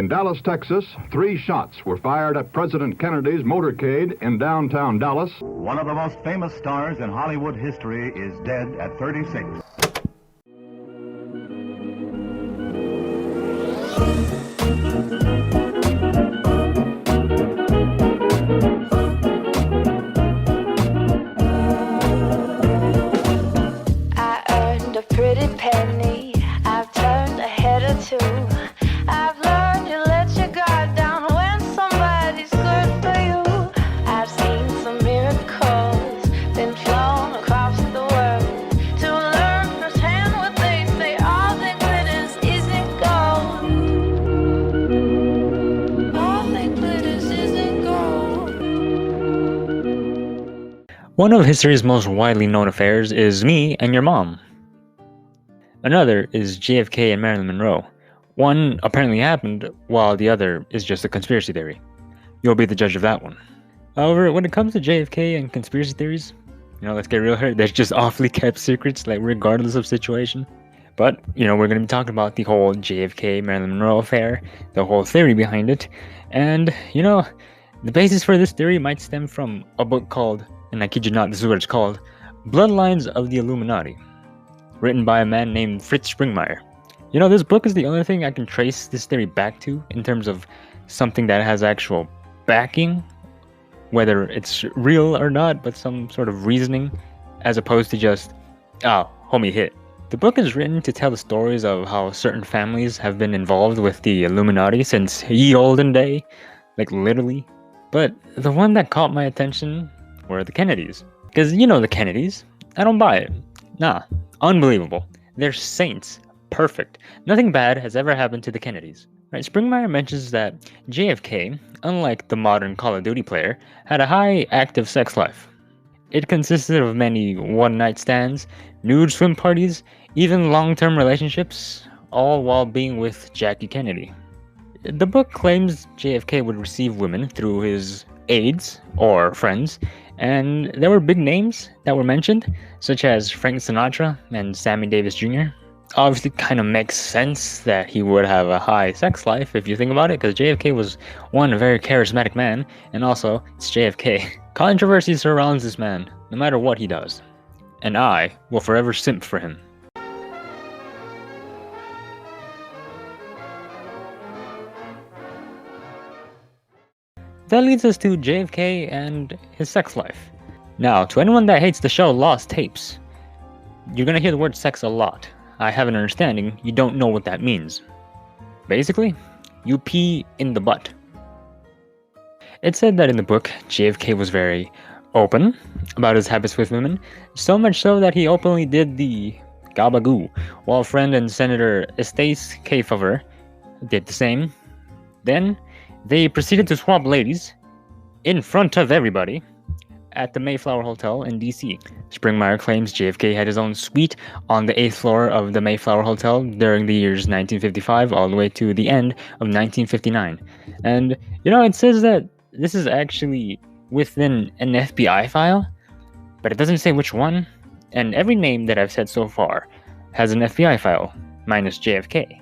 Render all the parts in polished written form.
In Dallas, Texas, 3 shots were fired at President Kennedy's motorcade in downtown Dallas. One of the most famous stars in Hollywood history is dead at 36. I earned a pretty penny. I've turned a head or two. I've learned you let your guard down when somebody's good for you. I've seen some miracles, been flown across the world to learn firsthand what they say. All that glitters isn't gold. All that glitters isn't gold. One of history's most widely known affairs is me and your mom. Another is JFK and Marilyn Monroe. One apparently happened, while the other is just a conspiracy theory. You'll be the judge of that one. However, when it comes to JFK and conspiracy theories, let's get real here, they're just awfully kept secrets, like regardless of situation. But, we're going to be talking about the whole JFK Marilyn Monroe affair, the whole theory behind it, and, the basis for this theory might stem from a book called, and I kid you not, this is what it's called, Bloodlines of the Illuminati, written by a man named Fritz Springmeier. This book is the only thing I can trace this theory back to in terms of something that has actual backing, whether it's real or not, but some sort of reasoning, as opposed to just, homie hit. The book is written to tell the stories of how certain families have been involved with the Illuminati since ye olden day, like literally. But the one that caught my attention were the Kennedys. Because the Kennedys, I don't buy it. Nah, unbelievable. They're saints. Perfect. Nothing bad has ever happened to the Kennedys. Right, Springmeier mentions that JFK, unlike the modern Call of Duty player, had a high active sex life. It consisted of many one-night stands, nude swim parties, even long-term relationships, all while being with Jackie Kennedy. The book claims JFK would receive women through his aides, or friends, and there were big names that were mentioned, such as Frank Sinatra and Sammy Davis Jr. Obviously kind of makes sense that he would have a high sex life if you think about it, because JFK was one very charismatic man, and also it's JFK. Controversy surrounds this man, no matter what he does, and I will forever simp for him. That leads us to JFK and his sex life. Now, to anyone that hates the show Lost Tapes, you're gonna hear the word sex a lot. I have an understanding you don't know what that means. Basically, you pee in the butt. It said that in the book, JFK was very open about his habits with women, so much so that he openly did the gabagoo, while friend and Senator Estace Kefauver did the same. Then, they proceeded to swap ladies in front of everybody at the Mayflower Hotel in DC. Springmeier claims JFK had his own suite on the 8th floor of the Mayflower Hotel during the years 1955 all the way to the end of 1959. And, it says that this is actually within an FBI file, but it doesn't say which one, and every name that I've said so far has an FBI file, minus JFK.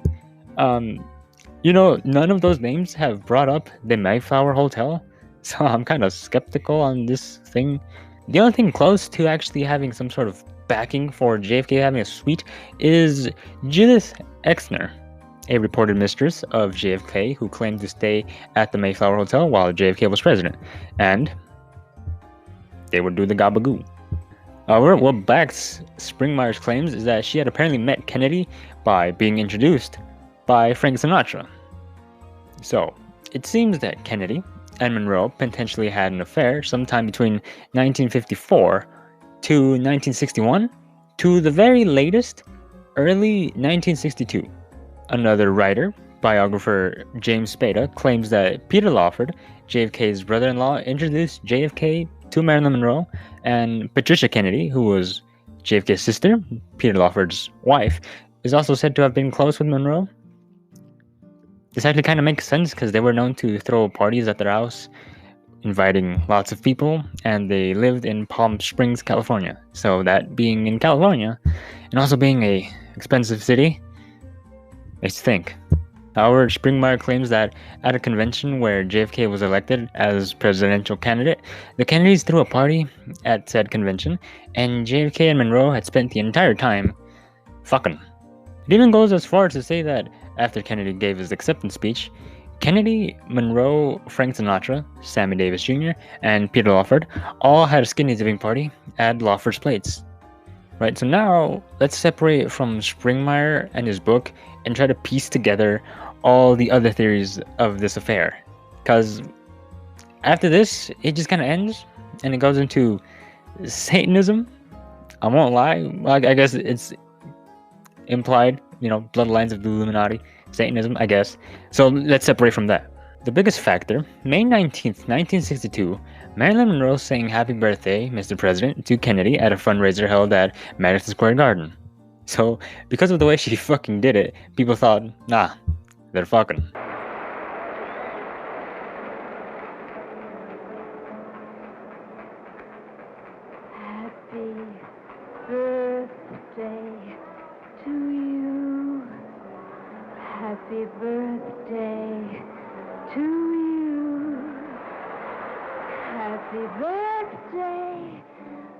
None of those names have brought up the Mayflower Hotel, so I'm kind of skeptical on this thing. The only thing close to actually having some sort of backing for JFK having a suite is Judith Exner, a reported mistress of JFK who claimed to stay at the Mayflower Hotel while JFK was president, and they would do the gabagoo. What backs Springmeier's claims is that she had apparently met Kennedy by being introduced by Frank Sinatra. So, it seems that Kennedy and Monroe potentially had an affair sometime between 1954 to 1961 to the very latest, early 1962. Another writer, biographer James Spada, claims that Peter Lawford, JFK's brother-in-law, introduced JFK to Marilyn Monroe, and Patricia Kennedy, who was JFK's sister, Peter Lawford's wife, is also said to have been close with Monroe. This actually kind of makes sense because they were known to throw parties at their house, inviting lots of people, and they lived in Palm Springs, California. So that being in California, and also being a expensive city, makes you think. However, Springmeier claims that at a convention where JFK was elected as presidential candidate, the Kennedys threw a party at said convention, and JFK and Monroe had spent the entire time fucking. It even goes as far as to say that after Kennedy gave his acceptance speech, Kennedy, Monroe, Frank Sinatra, Sammy Davis Jr., and Peter Lawford all had a skinny dipping party at Lawford's Plates. Right, so now let's separate from Springmeier and his book and try to piece together all the other theories of this affair. Because after this, it just kind of ends and it goes into Satanism. I won't lie, I guess it's implied, bloodlines of the Illuminati, Satanism, I guess. So let's separate from that. The biggest factor, May 19th, 1962, Marilyn Monroe sang Happy Birthday, Mr. President, to Kennedy at a fundraiser held at Madison Square Garden. So, because of the way she fucking did it, people thought, nah, they're fucking. Happy birthday to you. Happy birthday to you. Happy birthday,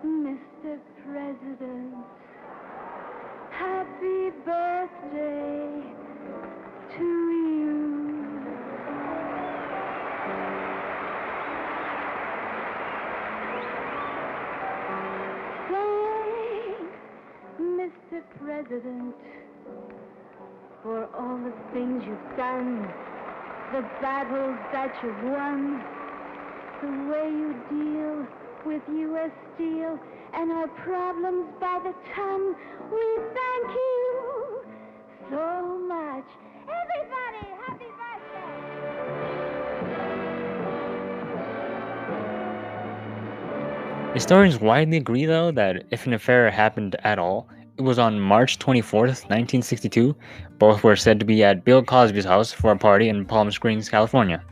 Mr. President. Happy birthday to you. Thanks, Mr. President, for all the things you've done, the battles that you've won, the way you deal with U.S. Steel and our problems by the ton. We thank you so much. Everybody, happy birthday! Historians widely agree, though, that if an affair happened at all, it was on March 24th, 1962. Both were said to be at Bill Cosby's house for a party in Palm Springs, California.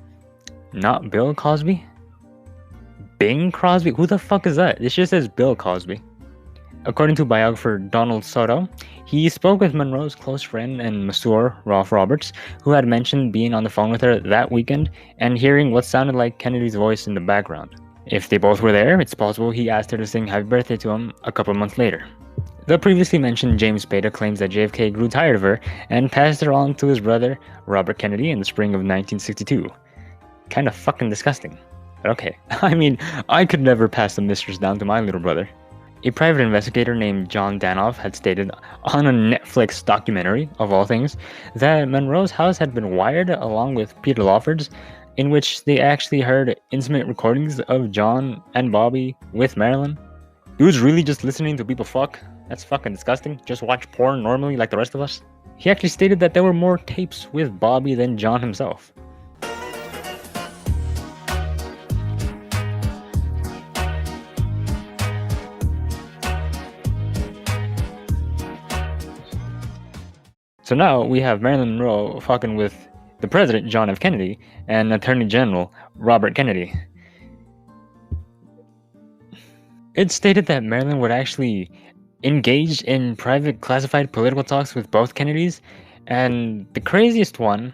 Not Bill Cosby? Bing Crosby? Who the fuck is that? This just says Bill Cosby. According to biographer Donald Soto, he spoke with Monroe's close friend and masseur, Ralph Roberts, who had mentioned being on the phone with her that weekend and hearing what sounded like Kennedy's voice in the background. If they both were there, it's possible he asked her to sing Happy Birthday to him a couple months later. The previously mentioned James Spada claims that JFK grew tired of her and passed her on to his brother, Robert Kennedy, in the spring of 1962. Kinda fucking disgusting. But okay, I mean, I could never pass the mistress down to my little brother. A private investigator named John Danoff had stated on a Netflix documentary, of all things, that Monroe's house had been wired along with Peter Lawford's, in which they actually heard intimate recordings of John and Bobby with Marilyn. Dude's really just listening to people fuck? That's fucking disgusting. Just watch porn normally like the rest of us? He actually stated that there were more tapes with Bobby than John himself. So now we have Marilyn Monroe fucking with the President, John F. Kennedy, and Attorney General Robert Kennedy. It's stated that Marilyn would actually engage in private classified political talks with both Kennedys, and the craziest one,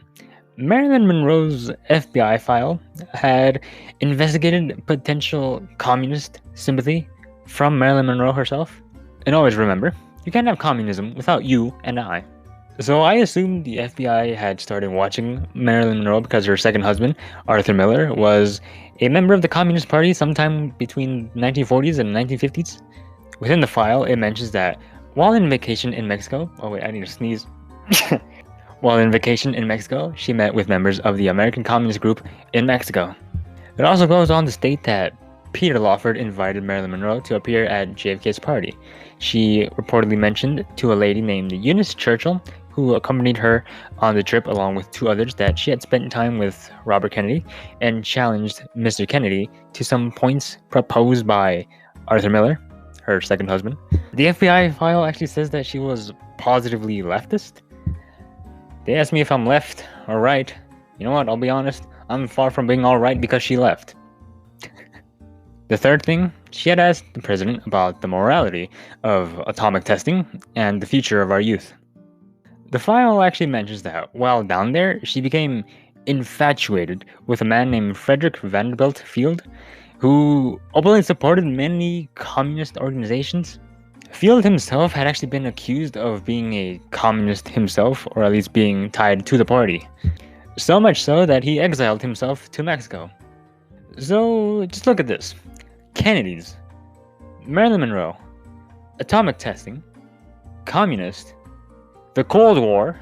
Marilyn Monroe's FBI file had investigated potential communist sympathy from Marilyn Monroe herself. And always remember, you can't have communism without you and I. So I assumed the FBI had started watching Marilyn Monroe because her second husband, Arthur Miller, was a member of the Communist Party sometime between 1940s and 1950s. Within the file, it mentions that while in vacation in Mexico, oh wait, I need to sneeze. While in vacation in Mexico, she met with members of the American Communist Group in Mexico. It also goes on to state that Peter Lawford invited Marilyn Monroe to appear at JFK's party. She reportedly mentioned to a lady named Eunice Churchill, who accompanied her on the trip along with two others, that she had spent time with Robert Kennedy and challenged Mr. Kennedy to some points proposed by Arthur Miller, her second husband. The FBI file actually says that she was positively leftist. They asked me if I'm left or right. You know what, I'll be honest, I'm far from being alright because she left. The third thing, she had asked the president about the morality of atomic testing and the future of our youth. The file actually mentions that while down there, she became infatuated with a man named Frederick Vanderbilt Field, who openly supported many communist organizations. Field himself had actually been accused of being a communist himself, or at least being tied to the party. So much so that he exiled himself to Mexico. So, just look at this. Kennedys, Marilyn Monroe, atomic testing, communist, the Cold War,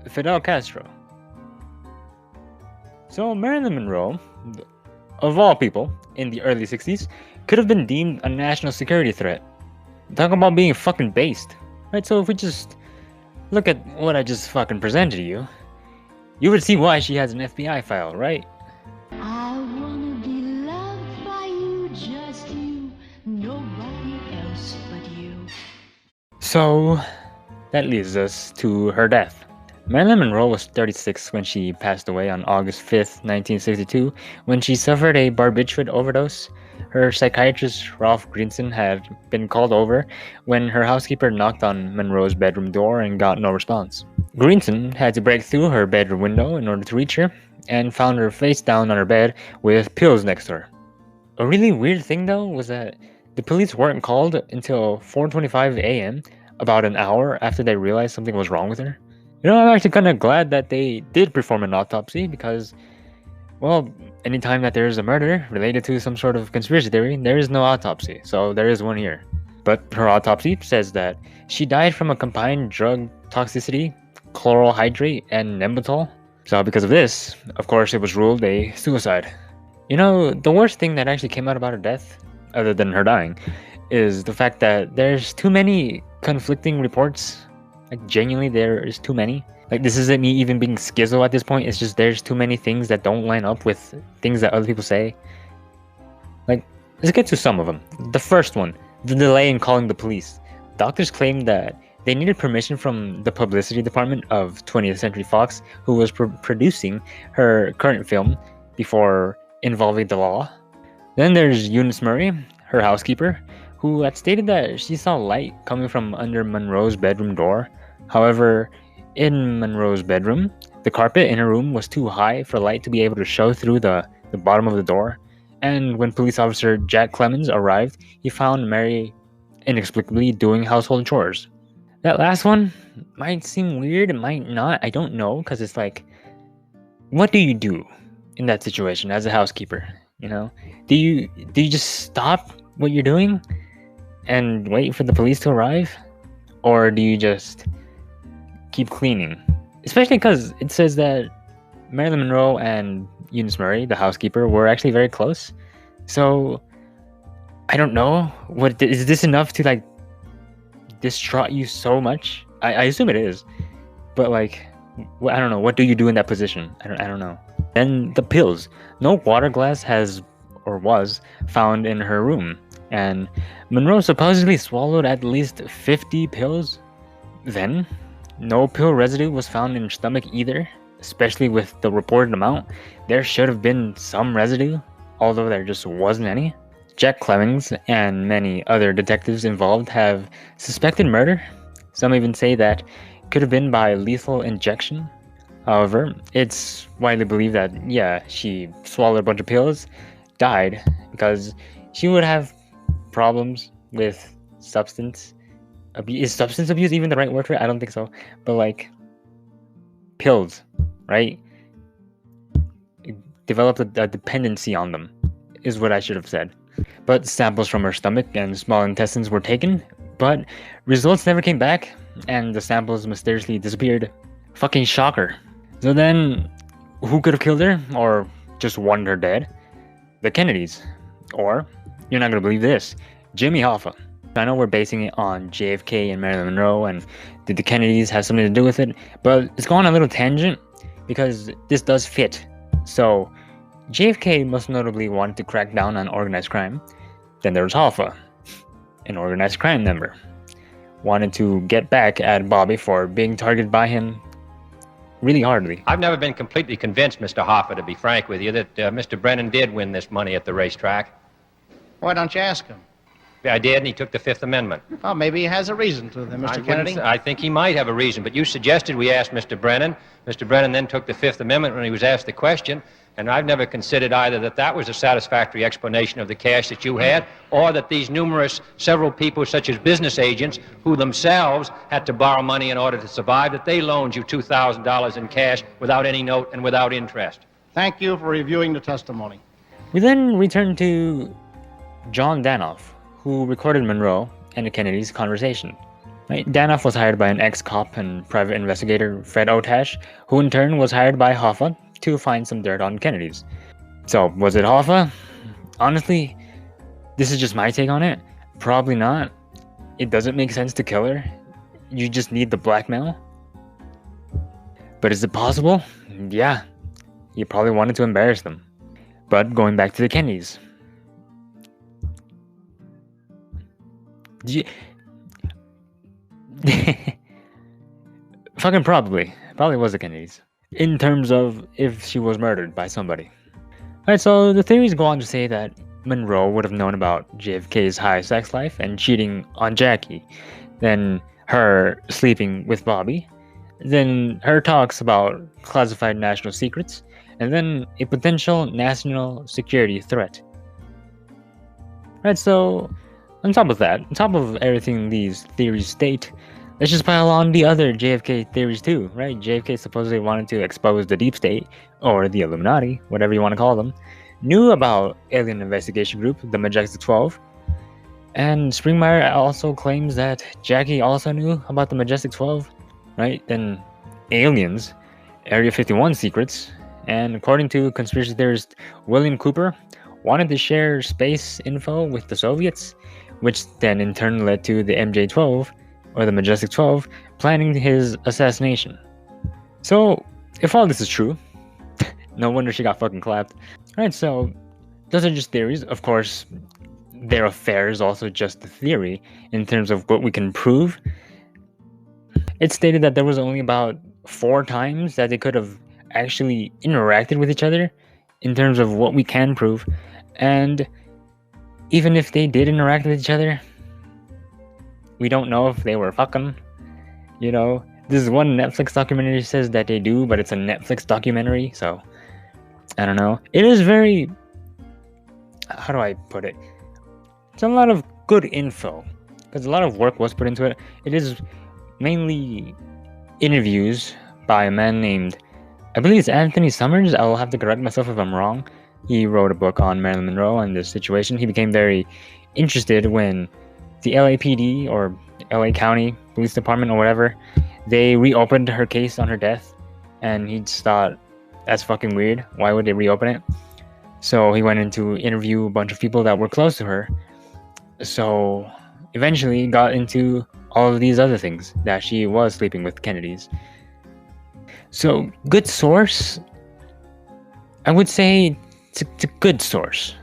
Fidel Castro. So Marilyn Monroe, of all people, in the early 60s, could have been deemed a national security threat. Talk about being fucking based. Right, so if we just look at what I just fucking presented to you, you would see why she has an FBI file, right? I wanna be loved by you, just you, nobody else but you. So, that leads us to her death. Marilyn Monroe was 36 when she passed away on August 5th, 1962, when she suffered a barbiturate overdose. Her psychiatrist, Ralph Greenson, had been called over when her housekeeper knocked on Monroe's bedroom door and got no response. Greenson had to break through her bedroom window in order to reach her, and found her face down on her bed with pills next to her. A really weird thing though was that the police weren't called until 4:25 a.m., about an hour after they realized something was wrong with her. You know, I'm actually kind of glad that they did perform an autopsy because, well, anytime that there is a murder related to some sort of conspiracy theory, there is no autopsy, so there is one here. But her autopsy says that she died from a combined drug toxicity, chloral hydrate, and nembutal. So because of this, of course, it was ruled a suicide. You know, the worst thing that actually came out about her death, other than her dying, is the fact that there's too many conflicting reports. Like, genuinely, there is too many. Like, this isn't me even being schizo at this point. It's just there's too many things that don't line up with things that other people say. Like, let's get to some of them. The first one, the delay in calling the police. Doctors claimed that they needed permission from the publicity department of 20th Century Fox, who was producing her current film before involving the law. Then there's Eunice Murray, her housekeeper, who had stated that she saw light coming from under Monroe's bedroom door. However, in Monroe's bedroom, the carpet in her room was too high for light to be able to show through the bottom of the door. And when police officer Jack Clemens arrived, he found Mary inexplicably doing household chores. That last one might seem weird, it might not, I don't know, because it's like, what do you do in that situation as a housekeeper? You know, do you just stop what you're doing and wait for the police to arrive, or do you just keep cleaning? Especially because it says that Marilyn Monroe and Eunice Murray, the housekeeper, were actually very close. So I don't know, what is this enough to like distraught you so much? I assume it is, but like, I don't know, what do you do in that position? I don't know. Then the pills. No water glass was found in her room, and Monroe supposedly swallowed at least 50 pills. Then no pill residue was found in her stomach either, especially with the reported amount. There should have been some residue, although there just wasn't any. Jack Clemens and many other detectives involved have suspected murder. Some even say that it could have been by lethal injection. However, it's widely believed that, yeah, she swallowed a bunch of pills, died, because she would have problems with substance abuse. Is substance abuse even the right word for it? I don't think so. But like, pills, right? Developed a dependency on them, is what I should have said. But samples from her stomach and small intestines were taken, but results never came back, and the samples mysteriously disappeared. Fucking shocker. So then, who could have killed her, or just wanted her dead? The Kennedys. Or, you're not gonna believe this, Jimmy Hoffa. I know we're basing it on JFK and Marilyn Monroe, and did the Kennedys have something to do with it? But it's going on a little tangent, because this does fit. So, JFK most notably wanted to crack down on organized crime. Then there was Hoffa, an organized crime member. Wanted to get back at Bobby for being targeted by him really hardly. I've never been completely convinced, Mr. Hoffa, to be frank with you, that Mr. Brennan did win this money at the racetrack. Why don't you ask him? I did, and he took the Fifth Amendment. Well, maybe he has a reason to, then, I Mr. wouldn't Kennedy. say- I think he might have a reason, but you suggested we ask Mr. Brennan. Mr. Brennan then took the Fifth Amendment when he was asked the question, and I've never considered either that was a satisfactory explanation of the cash that you had, or that these several people, such as business agents, who themselves had to borrow money in order to survive, that they loaned you $2,000 in cash without any note and without interest. Thank you for reviewing the testimony. We then return to John Danoff, who recorded Monroe and the Kennedys' conversation. Right? Danoff was hired by an ex-cop and private investigator, Fred Otash, who in turn was hired by Hoffa to find some dirt on Kennedys. So, was it Hoffa? Honestly, this is just my take on it. Probably not. It doesn't make sense to kill her. You just need the blackmail. But is it possible? Yeah. He probably wanted to embarrass them. But going back to the Kennedys. Fucking probably was the Kennedys, in terms of if she was murdered by somebody. Alright, so the theories go on to say that Monroe would have known about JFK's high sex life and cheating on Jackie, then her sleeping with Bobby, then her talks about classified national secrets, and then a potential national security threat. Right, so on top of that, on top of everything these theories state, let's just pile on the other JFK theories too, right? JFK supposedly wanted to expose the deep state, or the Illuminati, whatever you want to call them, knew about alien investigation group, the Majestic 12, and Springmeier also claims that Jackie also knew about the Majestic 12, right? Then aliens, Area 51 secrets, and according to conspiracy theorist William Cooper, wanted to share space info with the Soviets, which then in turn led to the MJ-12, or the Majestic 12, planning his assassination. So, if all this is true, no wonder she got fucking clapped. Alright, so, those are just theories. Of course, their affair is also just a theory in terms of what we can prove. It's stated that there was only about 4 times that they could have actually interacted with each other in terms of what we can prove, and even if they did interact with each other, we don't know if they were fucking. You know, this one Netflix documentary says that they do, but it's a Netflix documentary, so I don't know. It is very, how do I put it? It's a lot of good info, because a lot of work was put into it. It is mainly interviews by a man named, I believe it's Anthony Summers. I'll have to correct myself if I'm wrong. He wrote a book on Marilyn Monroe and this situation. He became very interested when the LAPD, or LA County Police Department or whatever, they reopened her case on her death, and he just thought, that's fucking weird. Why would they reopen it? So he went in to interview a bunch of people that were close to her. So eventually got into all of these other things, that she was sleeping with Kennedys. So, good source? I would say it's a good source.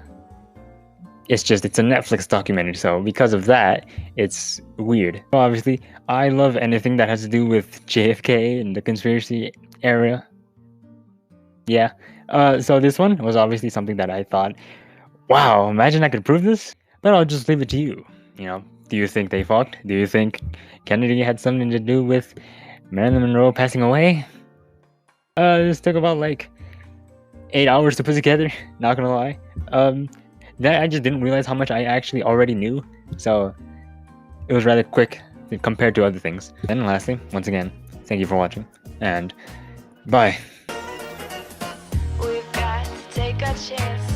It's just, it's a Netflix documentary, so because of that, it's weird. Obviously, I love anything that has to do with JFK and the conspiracy area. Yeah. So this one was obviously something that I thought, wow, imagine I could prove this? But I'll just leave it to you. You know, do you think they fucked? Do you think Kennedy had something to do with Marilyn Monroe passing away? This took about like 8 hours to put together, not gonna lie. That I just didn't realize how much I actually already knew, so it was rather quick compared to other things. And lastly, once again, thank you for watching, and bye. We've got to take our chances.